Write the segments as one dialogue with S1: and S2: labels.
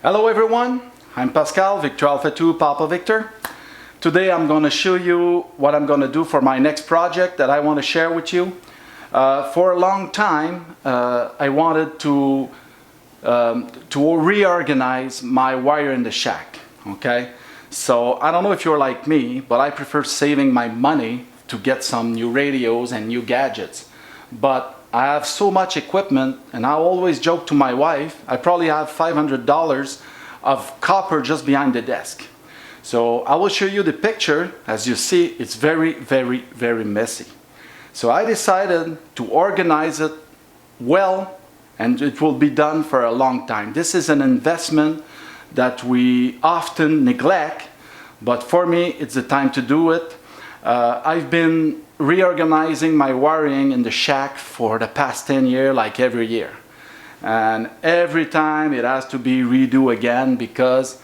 S1: Hello everyone, I'm Pascal, Victor Alpha 2 Papa Victor. Today I'm going to show you what I'm going to do for my next project that I want to share with you. For a long time I wanted to reorganize my wire in the shack. Okay, so I don't know if you're like me, but I prefer saving my money to get some new radios and new gadgets. But I have so much equipment, and I always joke to my wife, I probably have $500 of copper just behind the desk. So I will show you the picture. As you see, it's very, very, very messy. So I decided to organize it well, and it will be done for a long time. This is an investment that we often neglect, but for me, it's the time to do it. I've been reorganizing my wiring in the shack for the past 10 years, like every year. And every time it has to be redo again because,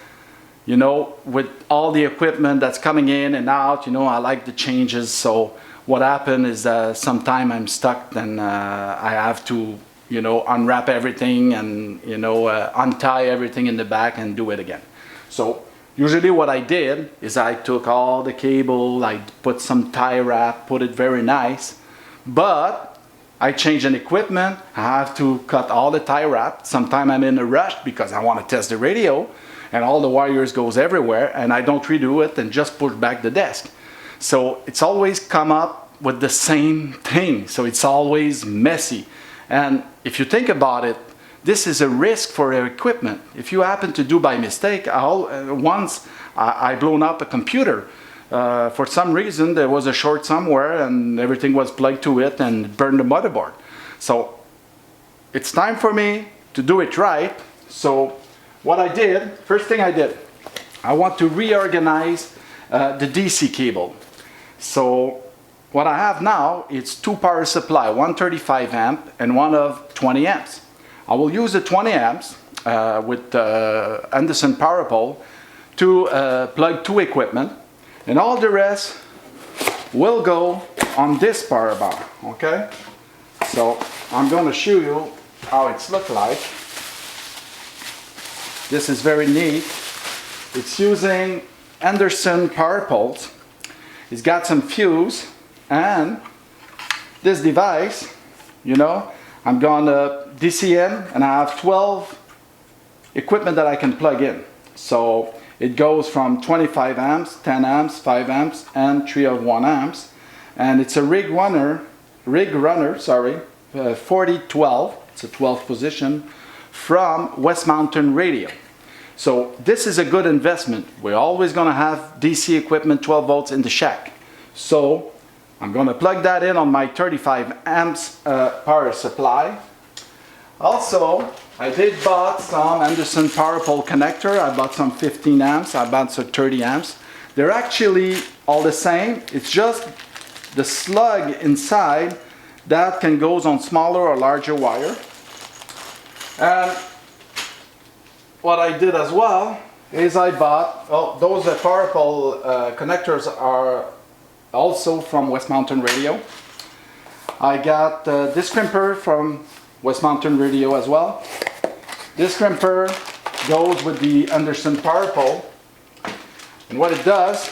S1: you know, with all the equipment that's coming in and out, you know, I like the changes. So what happened is sometimes I'm stuck and I have to, you know, unwrap everything and, you know, untie everything in the back and do it again. So usually what I did is I took all the cable, I put some tie wrap, put it very nice, but I changed an equipment, I have to cut all the tie wrap. Sometimes I'm in a rush because I want to test the radio and all the wires goes everywhere and I don't redo it and just push back the desk. So it's always come up with the same thing, so it's always messy. And if you think about it, this is a risk for your equipment. If you happen to do by mistake, once I blown up a computer. For some reason there was a short somewhere and everything was plugged to it and burned the motherboard. So it's time for me to do it right. So what I did, first thing I did, I want to reorganize the DC cable. So what I have now is two power supply, one 35 amp and one of 20 amps. I will use the 20 amps with Anderson power pole to plug two equipment, and all the rest will go on this power bar. Okay, so I'm going to show you how it's look like. This is very neat. It's using Anderson power poles. It's got some fuse, and this device, you know, I'm going to DC in, and I have 12 equipment that I can plug in. So it goes from 25 amps, 10 amps, 5 amps, and 3 of 1 amps. And it's a rig runner, 4012, it's a 12 position, from West Mountain Radio. So this is a good investment. We're always going to have DC equipment 12 volts in the shack. So I'm going to plug that in on my 35 amps power supply. Also, I did bought some Anderson power pole connector. I bought some 15 amps, I bought some 30 amps. They're actually all the same. It's just the slug inside that can go on smaller or larger wire. And what I did as well is I bought, those power pole connectors are also from West Mountain Radio. I got this crimper from West Mountain Radio as well. This crimper goes with the Anderson power pole, and what it does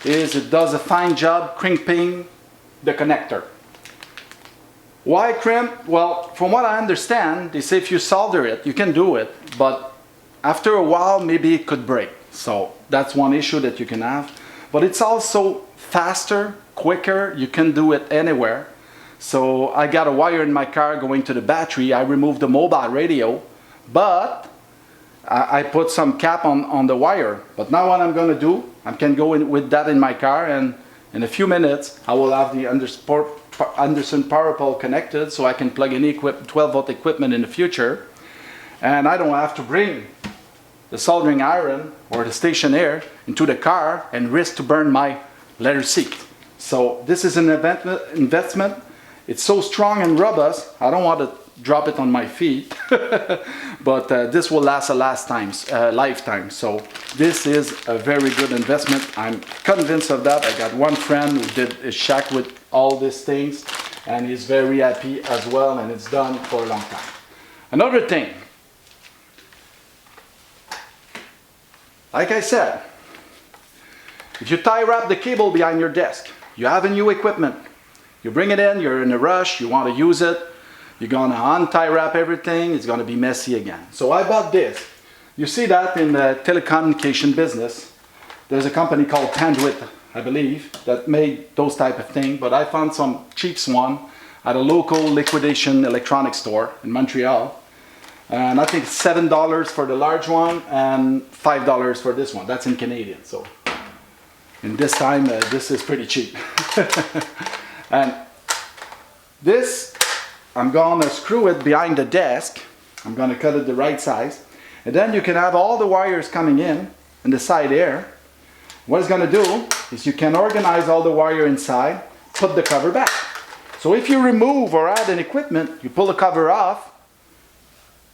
S1: is it does a fine job crimping the connector. Why crimp? Well, from what I understand, they say if you solder it, you can do it, but after a while maybe it could break. So that's one issue that you can have. But it's also faster, quicker, you can do it anywhere. So I got a wire in my car going to the battery. I removed the mobile radio, but I put some cap on the wire. But now what I'm going to do, I can go in with that in my car, and in a few minutes I will have the Anderson power pole connected, so I can plug any 12 volt equipment in the future. And I don't have to bring the soldering iron or the stationery into the car and risk to burn my leather seat. So this is an investment. It's so strong and robust, I don't want drop it on my feet. But this will last a lifetime. So this is a very good investment. I'm convinced of that. I got one friend who did a shack with all these things, and he's very happy as well, and it's done for a long time. Another thing, like I said, if you tie wrap the cable behind your desk, you have a new equipment, you bring it in, you're in a rush, you want to use it, you're going to untie wrap everything, it's going to be messy again. So I bought this. You see that in the telecommunication business. There's a company called Panduit, I believe, that made those type of things, but I found some cheap one at a local liquidation electronics store in Montreal. And I think $7 for the large one and $5 for this one. That's in Canadian. So in this time, this is pretty cheap. And this, I'm gonna screw it behind the desk. I'm gonna cut it the right size. And then you can have all the wires coming in the side here. What it's gonna do is you can organize all the wire inside, put the cover back. So if you remove or add an equipment, you pull the cover off,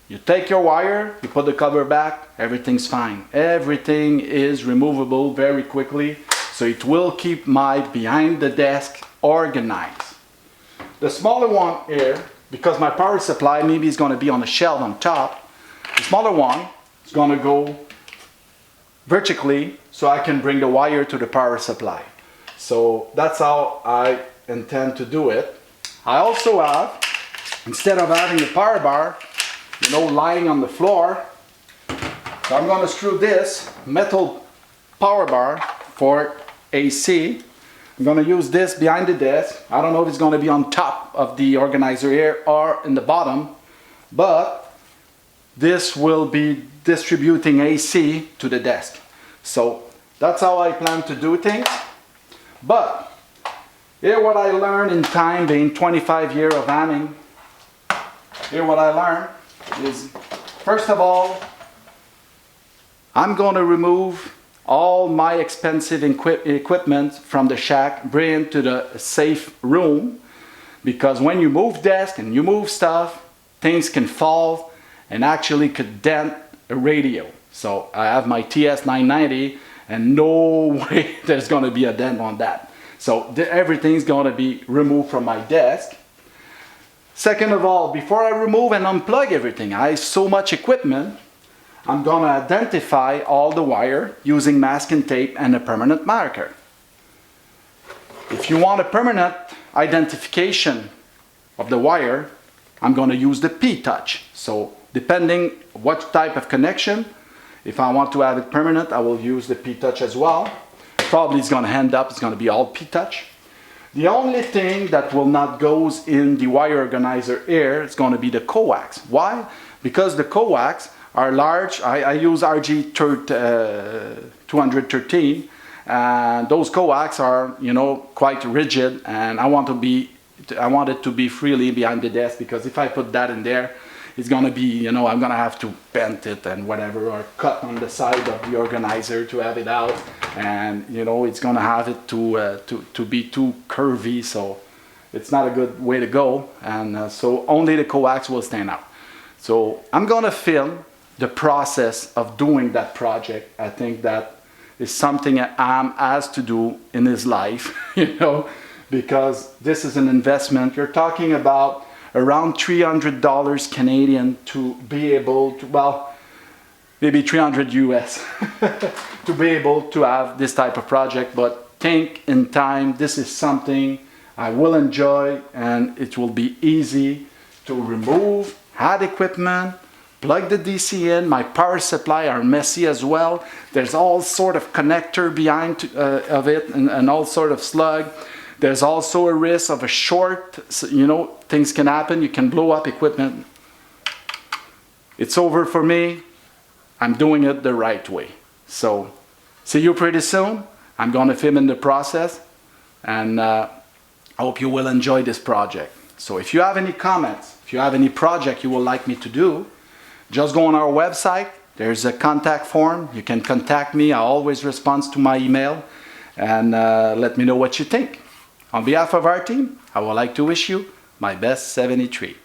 S1: you take your wire, you put the cover back, everything's fine. Everything is removable very quickly, so it will keep my behind the desk organized. The smaller one here, because my power supply maybe is going to be on a shelf on top, the smaller one is going to go vertically so I can bring the wire to the power supply. So that's how I intend to do it. I also have, instead of having a power bar, you know, lying on the floor, so I'm going to screw this metal power bar for AC. I'm going to use this behind the desk. I don't know if it's going to be on top of the organizer here or in the bottom, but this will be distributing AC to the desk. So that's how I plan to do things. But here what I learned in time, being 25 years of hamming, here what I learned is, first of all, I'm going to remove all my expensive equipment from the shack, bring it to the safe room, because when you move desk and you move stuff, things can fall and actually could dent a radio. So I have my TS990 and no way there's going to be a dent on that. So everything's going to be removed from my desk. Second of all, before I remove and unplug everything, I have so much equipment, I'm going to identify all the wire using masking tape and a permanent marker. If you want a permanent identification of the wire, I'm going to use the P-touch. So depending what type of connection, if I want to have it permanent, I will use the P-touch as well. Probably it's going to end up, it's going to be all P-touch. The only thing that will not go in the wire organizer here is going to be the coax. Why? Because the coax are large. I use RG213, and those coax are, you know, quite rigid, and I want it to be freely behind the desk, because if I put that in there, it's going to be, you know, I'm going to have to bend it and whatever, or cut on the side of the organizer to have it out, and you know, it's going to have it to be too curvy, so it's not a good way to go, and so only the coax will stand out. So I'm going to film the process of doing that project. I think that is something Am has to do in his life, you know, because this is an investment. You're talking about around $300 Canadian to be able to, well, maybe 300 US to be able to have this type of project. But think in time, this is something I will enjoy, and it will be easy to remove, add equipment, plug the DC in. My power supply are messy as well. There's all sort of connector behind of it, and all sort of slug. There's also a risk of a short, you know, things can happen. You can blow up equipment. It's over for me. I'm doing it the right way. So, see you pretty soon. I'm going to film in the process, and I hope you will enjoy this project. So if you have any comments, if you have any project you would like me to do, just go on our website. There's a contact form. You can contact me. I always respond to my email, and let me know what you think. On behalf of our team, I would like to wish you my best 73.